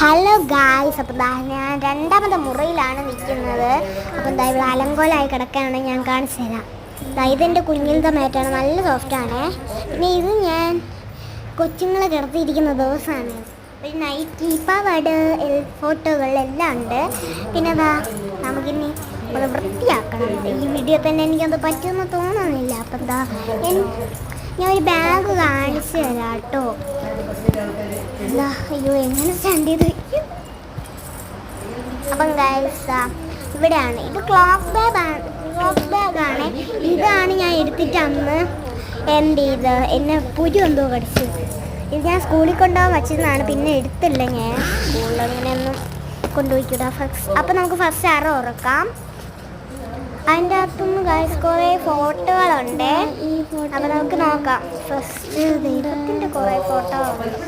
Hello guys, അപ്പോൾ ഞാൻ രണ്ടാമത്തെ മുറിയിലാണ് നിൽക്കുന്നത്. അപ്പം എന്താ ഇവിടെ അലങ്കോലായി കിടക്കുകയാണ്. ഞാൻ കാണിച്ചു തരാം. ഇതെൻ്റെ കുഞ്ഞിലത്തെ മാറ്റാണ്, നല്ല സോഫ്റ്റാണ്. പിന്നെ ഇത് ഞാൻ കൊച്ചുങ്ങളെ കിടത്തിയിരിക്കുന്ന ദിവസമാണ്. ഒരു നൈറ്റി പാവാട് ഫോട്ടോകളെല്ലാം ഉണ്ട്. പിന്നെ അതാ നമുക്കിനി അത് വൃത്തിയാക്കണം. ഈ വീഡിയോ തന്നെ എനിക്കത് പറ്റുമെന്ന് തോന്നുന്നില്ല. അപ്പം എന്താ ഞാൻ ഒരു ബാഗ് കാണിച്ചു തരാം കേട്ടോ. എന്താ അയ്യോ എങ്ങനെ സ്റ്റാൻഡ് ചെയ്ത് വയ്ക്കും. അപ്പം ഗൈസ് ഇവിടെയാണ്, ഇത് ക്ലോത്ത് ബാഗാണ്. ഇതാണ് ഞാൻ എടുത്തിട്ട് അന്ന് എന്ത് ചെയ്ത് എന്നെ പുരു എന്തോ കടിച്ചു. ഇത് ഞാൻ സ്കൂളിൽ കൊണ്ടുപോകാൻ വച്ചതാണ്, പിന്നെ എടുത്തില്ല ഞാൻ. സ്കൂളിൽ അങ്ങനെയൊന്നും കൊണ്ടുപോയിക്കൂടാ. അപ്പം നമുക്ക് ഫസ്റ്റ് അറ ഉറക്കാം. അതിൻ്റെ അകത്തുനിന്ന് ഗൈസ് കുറേ ഫോട്ടോകളുണ്ട്. അപ്പം നമുക്ക് നോക്കാം. ഫസ്റ്റ് ദൈവത്തിൻ്റെ കുറേ ഫോട്ടോകളുണ്ട്.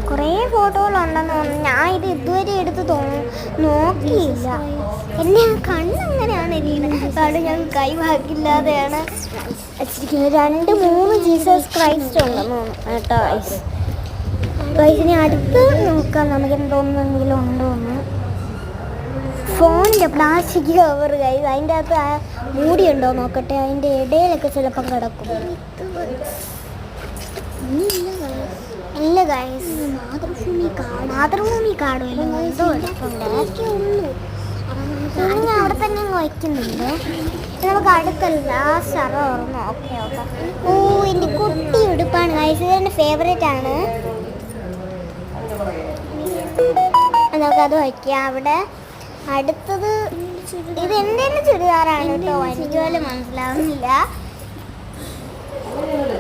കുറേ ഫോട്ടോകളുണ്ടെന്ന് തോന്നുന്നു. ഞാൻ ഇത് ഇതുവരെ എടുത്ത് നോക്കിയില്ല. എന്നെ കണ്ണങ്ങനെയാണ് എരിയുന്നത്. കാരണം ഞാൻ കൈവാക്കില്ലാതെയാണ് വെച്ചിരിക്കുന്നത്. 2-3 ജീസസ് ക്രൈസ്റ്റ് ഉണ്ടെന്ന് തോന്നുന്നു കേട്ടോ ഗൈസ്. ഗൈസിനെ അടുത്ത് നോക്കാം നമുക്ക് എന്തോന്നെങ്കിലും ഉണ്ടോന്ന്. ഫോണിൻ്റെ പ്ലാസ്റ്റിക് കവർ ഗൈസ്, അതിൻ്റെ അകത്ത് മൂടിയുണ്ടോ നോക്കട്ടെ. അതിൻ്റെ ഇടയിലൊക്കെ ചിലപ്പം കിടക്കും. ഇല്ല ഗൈസ്, മാതൃഭൂമി കാർഡും ഞാൻ അവിടെ തന്നെ വയ്ക്കുന്നുണ്ട്. നമുക്ക് അടുത്ത ലാസ്റ്റ് അറ ഓർമ്മ. ഓക്കെ. ഓ എൻ്റെ കുട്ടി ഉടുപ്പാണ് ഗൈസ്, ഇതെൻ്റെ ഫേവറേറ്റ് ആണ്. നമുക്കത് വയ്ക്കാം അവിടെ. അടുത്തത് ഇത് എൻ്റെ ചുരിദാറാണ് കേട്ടോ. എനിക്ക് പോലും മനസ്സിലാവുന്നില്ല,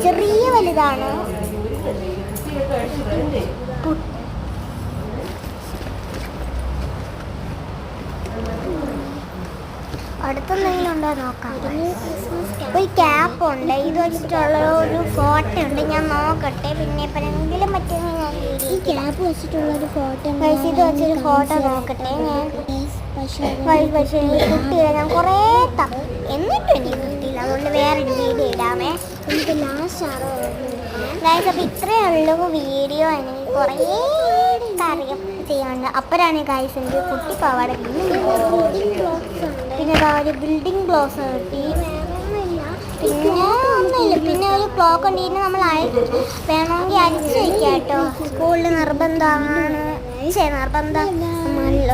ചെറിയ വലുതാണ്. അടുത്തെന്തെങ്കിലും ഉണ്ടോ നോക്കാം. ഒരു ക്യാപ്പ് ഉണ്ട്, ഇത് വെച്ചിട്ടുള്ള ഒരു ഫോട്ടോ ഉണ്ട്. ഞാൻ നോക്കട്ടെ, പിന്നെ എപ്പോഴെങ്കിലും പറ്റുമെങ്കിൽ ഞാൻ ഈ ക്യാപ്പ് വെച്ചിട്ടുള്ളൊരു ഫോട്ടോ ഇത് വെച്ചൊരു ഫോട്ടോ നോക്കട്ടെ ഞാൻ. പക്ഷേ കിട്ടിയില്ല, ഞാൻ കുറേ എന്നിട്ടും എനിക്ക് കിട്ടിയില്ല. അതുകൊണ്ട് വേറൊരു വീഡിയോ ഇടാമേ. എനിക്ക് ലാസ്റ്റ് ആണ് ഗൈസ്. അപ്പോൾ ഇത്രയേ ഉള്ളൂ വീഡിയോ. എനിക്ക് കുറേ കാര്യം ചെയ്യാനുണ്ട്. അപ്പോഴാണ് ഗൈസ് എനിക്ക് കുട്ടി പാവാട പിന്നെ ഒരു ബിൽഡിംഗ് ബ്ലോക്സ് കിട്ടി. പിന്നെ ഒന്നുമില്ല. പിന്നെ ഒരു ക്ലോക്ക് ഉണ്ട്, ഇതിന് നമ്മൾ വേണമെങ്കിൽ അടിച്ചു വയ്ക്കാം കേട്ടോ. സ്കൂളിൽ നിർബന്ധമാണ്, നിർബന്ധം